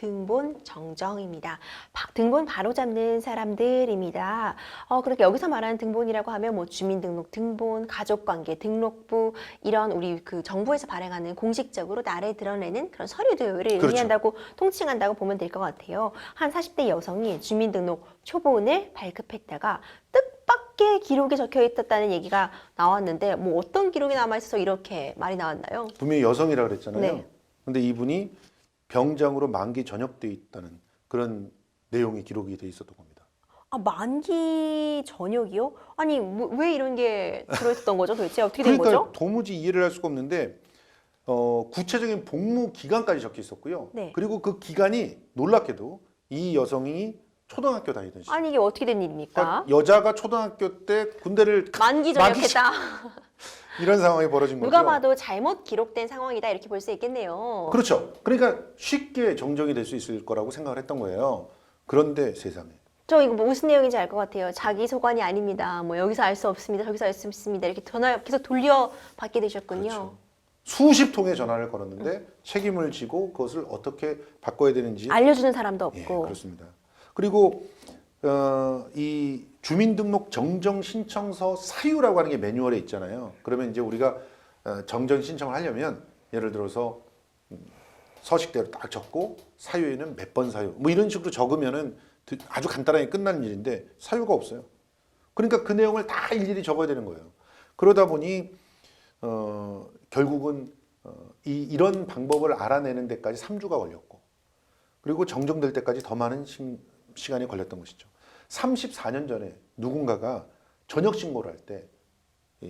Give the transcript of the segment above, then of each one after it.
등본 정정입니다. 등본 바로잡는 사람들입니다. 그렇게 여기서 말하는 등본이라고 하면 뭐 주민등록 등본, 가족관계 등록부 이런 우리 그 정부에서 발행하는 공식적으로 나를 드러내는 그런 서류들을 그렇죠. 의미한다고 통칭한다고 보면 될 것 같아요. 한 40대 여성이 주민등록 초본을 발급했다가 뜻밖의 기록이 적혀 있었다는 얘기가 나왔는데 뭐 어떤 기록이 남아 있어서 이렇게 말이 나왔나요? 분명히 여성이라 그랬잖아요. 네. 근데 이분이 병장으로 만기 전역돼 있다는 그런 내용이 기록이 돼 있었던 겁니다. 아, 만기 전역이요? 아니 왜 이런 게 들어있었던 거죠? 도대체 어떻게 된 그러니까 거죠? 도무지 이해를 할 수가 없는데 구체적인 복무 기간까지 적혀 있었고요. 네. 그리고 그 기간이 놀랍게도 이 여성이 초등학교 다니던 시절. 아니 이게 어떻게 된 일입니까? 그러니까 여자가 초등학교 때 군대를 만기 전역했다. 이런 상황이 벌어진 거죠. 누가 봐도 잘못 기록된 상황이다 이렇게 볼 수 있겠네요. 그렇죠. 그러니까 쉽게 정정이 될 수 있을 거라고 생각을 했던 거예요. 그런데 세상에. 저 이거 뭐 무슨 내용인지 알 것 같아요. 자기 소관이 아닙니다. 뭐 여기서 알 수 없습니다. 저기서 알 수 있습니다. 이렇게 전화 계속 돌려받게 되셨군요. 그렇죠. 수십 통의 전화를 걸었는데 책임을 지고 그것을 어떻게 바꿔야 되는지 알려주는 사람도 예, 없고. 그렇습니다. 그리고 이 주민등록 정정 신청서 사유라고 하는 게 매뉴얼에 있잖아요. 그러면 이제 우리가 정정 신청을 하려면 예를 들어서 서식대로 딱 적고 사유에는 몇 번 사유 뭐 이런 식으로 적으면은 아주 간단하게 끝나는 일인데 사유가 없어요. 그러니까 그 내용을 다 일일이 적어야 되는 거예요. 그러다 보니 결국은 이런 방법을 알아내는 데까지 3주가 걸렸고 그리고 정정될 때까지 더 많은 시간이 걸렸던 것이죠. 34년 전에 누군가가 전역 신고를 할 때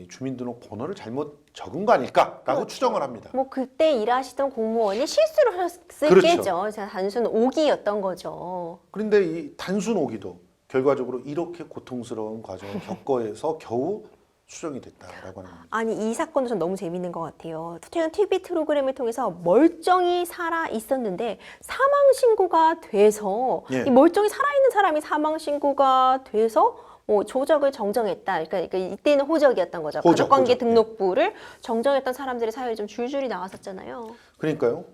주민등록 번호를 잘못 적은 거 아닐까라고 그렇죠. 추정을 합니다. 뭐 그때 일하시던 공무원이 실수를 했을 그렇죠. 게죠. 단순 오기였던 거죠. 그런데 이 단순 오기도 결과적으로 이렇게 고통스러운 과정을 겪어서 겨우 수정이 됐다라고 하는 겁니다. 아니 이 사건도 전 너무 재밌는 것 같아요. 최근 TV 프로그램을 통해서 멀쩡히 살아 있었는데 사망 신고가 돼서 예. 이 멀쩡히 살아 있는 사람이 사망 신고가 돼서 뭐 조적을 정정했다. 그러니까 이때는 호적이었던 거죠. 호적, 가족관계 호적. 등록부를 정정했던 사람들의 사연이 좀 줄줄이 나왔었잖아요. 그러니까요.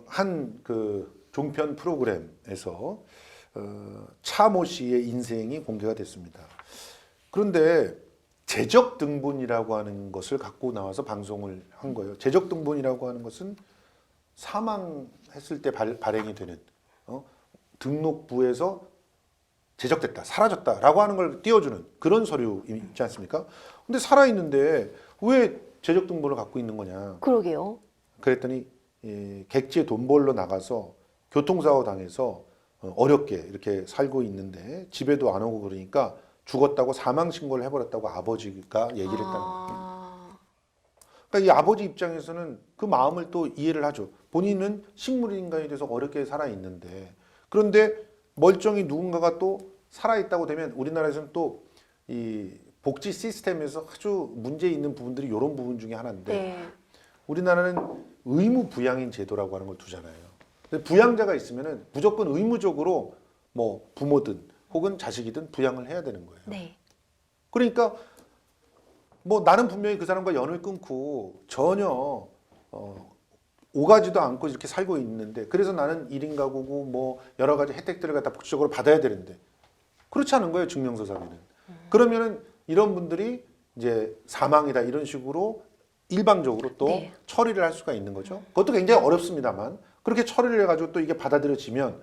한 그 종편 프로그램에서 차모 씨의 인생이 공개가 됐습니다. 그런데 재적 등본이라고 하는 것을 갖고 나와서 방송을 한 거예요. 재적 등본이라고 하는 것은 사망했을 때 발행이 되는 등록부에서 제적됐다, 사라졌다라고 하는 걸 띄워주는 그런 서류 있지 않습니까? 근데 살아있는데 왜 재적 등본을 갖고 있는 거냐? 그러게요. 그랬더니 객지에 돈 벌러 나가서 교통사고 당해서 어렵게 이렇게 살고 있는데 집에도 안 오고 그러니까 죽었다고 사망 신고를 해버렸다고 아버지가 얘기를 했다는 거예요. 그러니까 이 아버지 입장에서는 그 마음을 또 이해를 하죠. 본인은 식물인간이 돼서 어렵게 살아 있는데 그런데 멀쩡히 누군가가 또 살아 있다고 되면 우리나라에서는 또 이 복지 시스템에서 아주 문제 있는 부분들이 이런 부분 중에 하나인데 네. 우리나라는 의무 부양인 제도라고 하는 걸 두잖아요. 근데 부양자가 있으면은 무조건 의무적으로 뭐 부모든 혹은 자식이든 부양을 해야 되는 거예요. 네. 그러니까 뭐 나는 분명히 그 사람과 연을 끊고 전혀 오가지도 않고 이렇게 살고 있는데 그래서 나는 1인 가구고 뭐 여러 가지 혜택들을 갖다 복지적으로 받아야 되는데 그렇지 않은 거예요. 증명서상에는. 그러면은 이런 분들이 이제 사망이다 이런 식으로 일방적으로 또 네. 처리를 할 수가 있는 거죠. 그것도 굉장히 어렵습니다만 그렇게 처리를 해가지고 또 이게 받아들여지면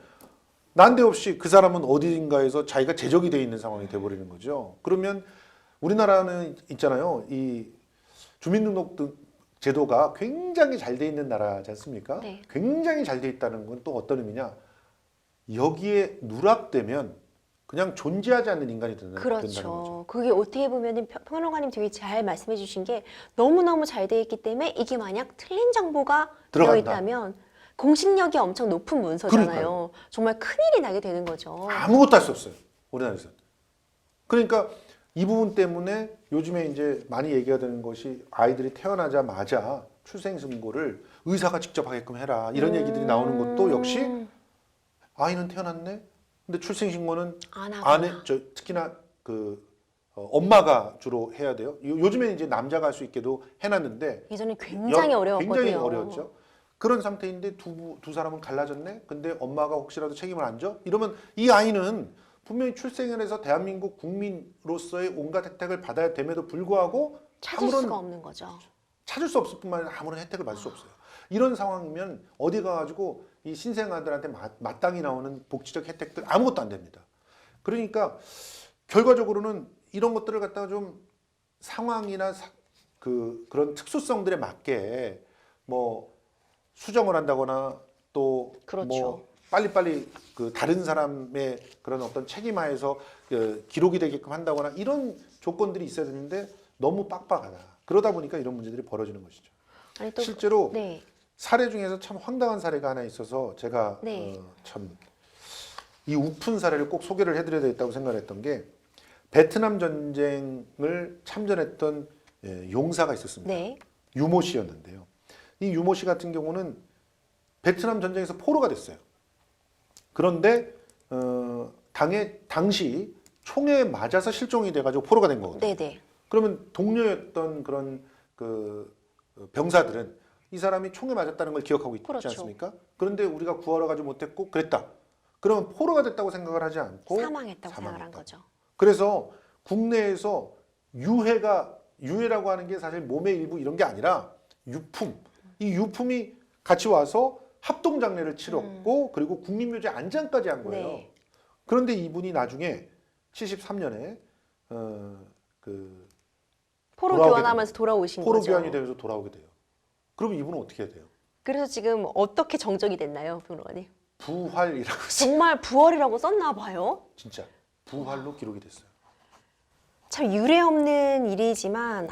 난데없이 그 사람은 어딘가에서 자기가 제적이 돼 있는 상황이 돼버리는 거죠. 그러면 우리나라는 있잖아요. 이 주민등록 제도가 굉장히 잘 돼 있는 나라지 않습니까? 네. 굉장히 잘 돼 있다는 건 또 어떤 의미냐? 여기에 누락되면 그냥 존재하지 않는 인간이 된다는 거죠. 그렇죠. 그게 어떻게 보면 평론가님 되게 잘 말씀해 주신 게 너무너무 잘 돼 있기 때문에 이게 만약 틀린 정보가 들어간다. 들어있다면 공신력이 엄청 높은 문서잖아요. 그러니까요. 정말 큰일이 나게 되는 거죠. 아무것도 할 수 없어요. 우리나라에서. 그러니까 이 부분 때문에 요즘에 이제 많이 얘기가 되는 것이 아이들이 태어나자마자 출생신고를 의사가 직접 하게끔 해라. 이런 얘기들이 나오는 것도 역시 아이는 태어났네. 근데 출생신고는 안 하거나. 특히나 그 엄마가 주로 해야 돼요. 요즘에 이제 남자가 할 수 있게도 해놨는데 예전에 굉장히 어려웠거든요. 굉장히 어려웠죠. 그런 상태인데 두 사람은 갈라졌네? 근데 엄마가 혹시라도 책임을 안 져? 이러면 이 아이는 분명히 출생을 해서 대한민국 국민으로서의 온갖 혜택을 받아야 됨에도 불구하고 찾을 수가 없는 거죠. 찾을 수 없을 뿐만 아니라 아무런 혜택을 받을 수 없어요. 이런 상황이면 어디 가가지고 이 신생아들한테 마땅히 나오는 복지적 혜택들 아무것도 안 됩니다. 그러니까 결과적으로는 이런 것들을 갖다가 좀 상황이나 그런 특수성들에 맞게 뭐 수정을 한다거나 또 그렇죠. 뭐 빨리빨리 그 다른 사람의 그런 어떤 책임하에서 기록이 되게끔 한다거나 이런 조건들이 있어야 되는데 너무 빡빡하다. 그러다 보니까 이런 문제들이 벌어지는 것이죠. 아니, 또, 실제로 네. 사례 중에서 참 황당한 사례가 하나 있어서 제가 네. 참 이 우픈 사례를 꼭 소개를 해드려야 되겠다고 생각했던 게 베트남 전쟁을 참전했던 용사가 있었습니다. 네. 유모 씨였는데요. 이 유모 씨 같은 경우는 베트남 전쟁에서 포로가 됐어요. 그런데 당시 총에 맞아서 실종이 돼가지고 포로가 된 거거든요. 네네. 그러면 동료였던 그런 그 병사들은 이 사람이 총에 맞았다는 걸 기억하고 있지 그렇죠. 않습니까? 그런데 우리가 구하러 가지 못했고 그랬다. 그러면 포로가 됐다고 생각을 하지 않고 사망했다고 생각을 한 거죠. 그래서 국내에서 유해라고 하는 게 사실 몸의 일부 이런 게 아니라 유품. 이 유품이 같이 와서 합동 장례를 치렀고 그리고 국민묘지 안장까지 한 거예요. 네. 그런데 이분이 나중에 73년에 포로 돌아오게 교환하면서 돌아오신 포로 거죠. 교환이 되면서 돌아오게 돼요. 그럼 이분은 어떻게 해야 돼요? 그래서 지금 어떻게 정정이 됐나요, 변호사님? 부활이라고 정말 부활이라고 썼나 봐요. 진짜 부활로 기록이 됐어요. 참 유례 없는 일이지만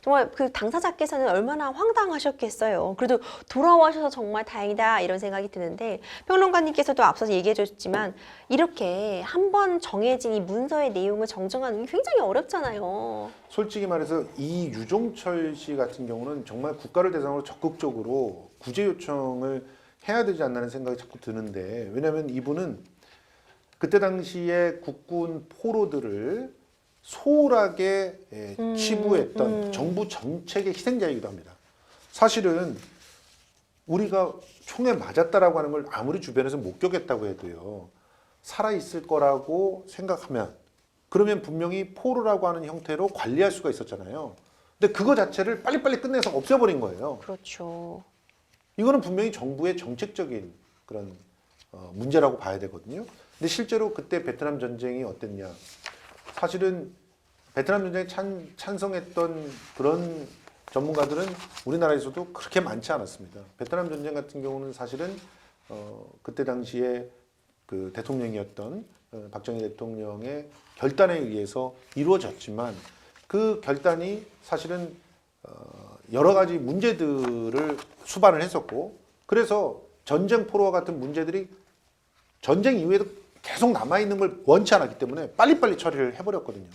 정말 그 당사자께서는 얼마나 황당하셨겠어요. 그래도 돌아와셔서 정말 다행이다 이런 생각이 드는데 평론가님께서도 앞서서 얘기해 주셨지만 이렇게 한 번 정해진 이 문서의 내용을 정정하는 게 굉장히 어렵잖아요. 솔직히 말해서 이 유종철 씨 같은 경우는 정말 국가를 대상으로 적극적으로 구제 요청을 해야 되지 않나는 생각이 자꾸 드는데 왜냐하면 이분은 그때 당시에 국군 포로들을 소홀하게 치부했던 정부 정책의 희생자이기도 합니다. 사실은 우리가 총에 맞았다라고 하는 걸 아무리 주변에서 목격했다고 해도요. 살아있을 거라고 생각하면 그러면 분명히 포로라고 하는 형태로 관리할 수가 있었잖아요. 근데 그거 자체를 빨리빨리 끝내서 없애버린 거예요. 그렇죠. 이거는 분명히 정부의 정책적인 그런 문제라고 봐야 되거든요. 근데 실제로 그때 베트남 전쟁이 어땠냐. 사실은 베트남 전쟁에 찬성했던 그런 전문가들은 우리나라에서도 그렇게 많지 않았습니다. 베트남 전쟁 같은 경우는 사실은 그때 당시에 그 대통령이었던 박정희 대통령의 결단에 의해서 이루어졌지만 그 결단이 사실은 여러 가지 문제들을 수반을 했었고 그래서 전쟁 포로와 같은 문제들이 전쟁 이후에도 계속 남아있는 걸 원치 않았기 때문에 빨리빨리 처리를 해버렸거든요.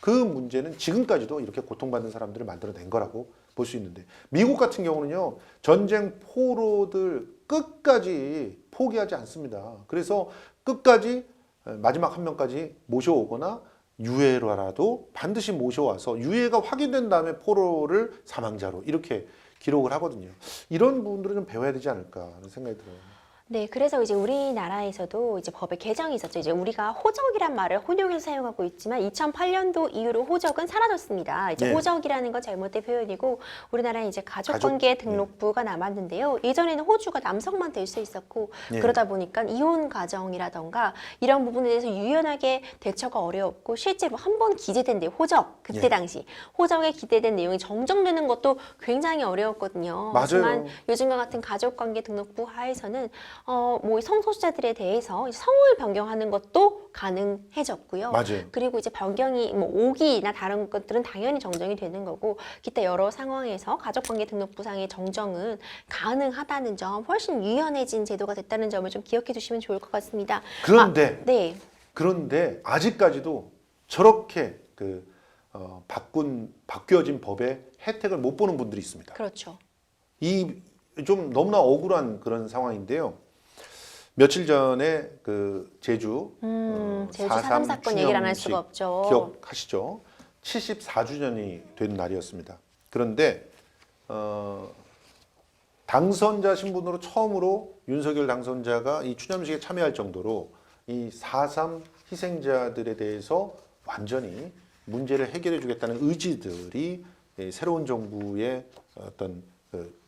그 문제는 지금까지도 이렇게 고통받는 사람들을 만들어낸 거라고 볼 수 있는데 미국 같은 경우는요. 전쟁 포로들 끝까지 포기하지 않습니다. 그래서 끝까지 마지막 한 명까지 모셔오거나 유해로라도 반드시 모셔와서 유해가 확인된 다음에 포로를 사망자로 이렇게 기록을 하거든요. 이런 부분들은 좀 배워야 되지 않을까 하는 생각이 들어요. 네, 그래서 이제 우리나라에서도 이제 법의 개정이 있었죠. 이제 우리가 호적이란 말을 혼용해서 사용하고 있지만 2008년도 이후로 호적은 사라졌습니다. 이제 네. 호적이라는 건 잘못된 표현이고 우리나라에 이제 가족관계 등록부가 남았는데요. 예전에는 호주가 남성만 될 수 있었고 네. 그러다 보니까 이혼 가정이라던가 이런 부분에 대해서 유연하게 대처가 어려웠고 실제로 한 번 기재된 데 호적 그때 네. 당시 호적에 기재된 내용이 정정되는 것도 굉장히 어려웠거든요. 맞아요. 하지만 요즘과 같은 가족관계 등록부 하에서는 뭐 성소수자들에 대해서 성을 변경하는 것도 가능해졌고요. 맞아요. 그리고 이제 변경이 뭐 5기나 다른 것들은 당연히 정정이 되는 거고 기타 여러 상황에서 가족관계 등록부상의 정정은 가능하다는 점, 훨씬 유연해진 제도가 됐다는 점을 좀 기억해 주시면 좋을 것 같습니다. 그런데 네. 그런데 아직까지도 저렇게 바뀌어진 법의 혜택을 못 보는 분들이 있습니다. 그렇죠. 이 좀 너무나 억울한 그런 상황인데요. 며칠 전에 그 제주 제주 4.3 사건 얘기를 안 할 수가 없죠. 기억하시죠? 74주년이 된 날이었습니다. 그런데 당선자 신분으로 처음으로 윤석열 당선자가 이 추념식에 참여할 정도로 이 4.3 희생자들에 대해서 완전히 문제를 해결해 주겠다는 의지들이 새로운 정부의 어떤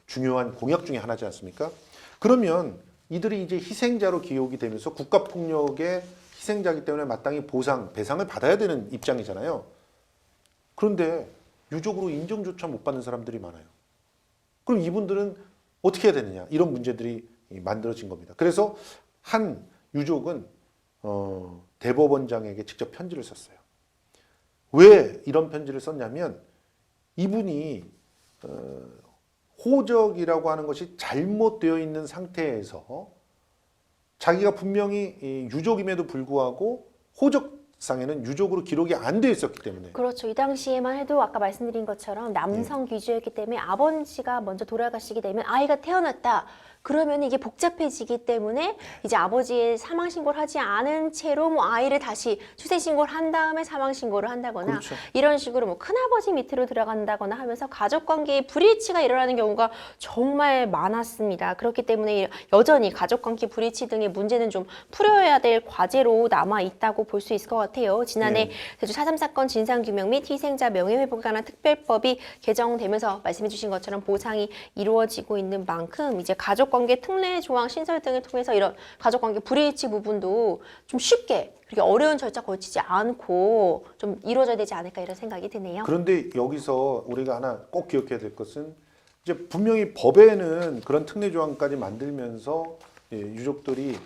중요한 공약 중에 하나지 않습니까? 그러면 이들이 이제 희생자로 기록이 되면서 국가폭력의 희생자이기 때문에 마땅히 보상, 배상을 받아야 되는 입장이잖아요. 그런데 유족으로 인정조차 못 받는 사람들이 많아요. 그럼 이분들은 어떻게 해야 되느냐? 이런 문제들이 만들어진 겁니다. 그래서 한 유족은 대법원장에게 직접 편지를 썼어요. 왜 이런 편지를 썼냐면 이분이 호적이라고 하는 것이 잘못되어 있는 상태에서 자기가 분명히 유족임에도 불구하고 호적상에는 유족으로 기록이 안 되어 있었기 때문에 그렇죠. 이 당시에만 해도 아까 말씀드린 것처럼 남성 귀주였기 때문에 아버지가 먼저 돌아가시게 되면 아이가 태어났다. 그러면 이게 복잡해지기 때문에 이제 아버지의 사망 신고를 하지 않은 채로 뭐 아이를 다시 출생 신고를 한 다음에 사망 신고를 한다거나 그렇죠. 이런 식으로 뭐 큰아버지 밑으로 들어간다거나 하면서 가족 관계에 불일치가 일어나는 경우가 정말 많았습니다. 그렇기 때문에 여전히 가족 관계 불일치 등의 문제는 좀 풀어야 될 과제로 남아 있다고 볼 수 있을 것 같아요. 지난해 제주 4.3 사건 진상 규명 및 희생자 명예회복에 관한 특별법이 개정되면서 말씀해 주신 것처럼 보상이 이루어지고 있는 만큼 이제 가족관계 특례 조항 신설 등을 통해서 이런 가족관계 불일치 부분도 좀 쉽게 그렇게 어려운 절차 거치지 않고 좀 이루어져야 되지 않을까 이런 생각이 드네요. 그런데 여기서 우리가 하나 꼭 기억해야 될 것은 이제 분명히 법에는 그런 특례 조항까지 만들면서 유족들이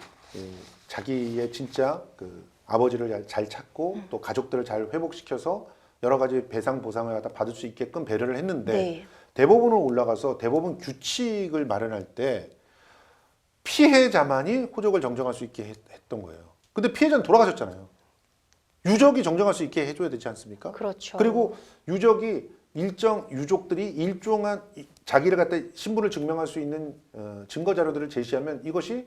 자기의 진짜 그 아버지를 잘 찾고 또 가족들을 잘 회복시켜서 여러 가지 배상 보상을 갖다 받을 수 있게끔 배려를 했는데 네. 대법원으로 올라가서 대법원 규칙을 마련할 때 피해자만이 호적을 정정할 수 있게 했던 거예요. 근데 피해자는 돌아가셨잖아요. 유족이 정정할 수 있게 해줘야 되지 않습니까? 그렇죠. 그리고 유족들이 일정한 자기를 갖다 신분을 증명할 수 있는 증거 자료들을 제시하면 이것이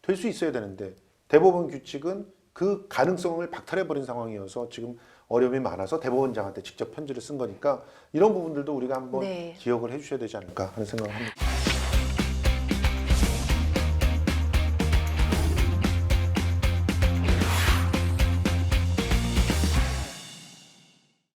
될 수 있어야 되는데 대법원 규칙은 그 가능성을 박탈해버린 상황이어서 지금 어려움이 많아서 대법원장한테 직접 편지를 쓴 거니까 이런 부분들도 우리가 한번 네. 기억을 해주셔야 되지 않을까 하는 생각을 합니다.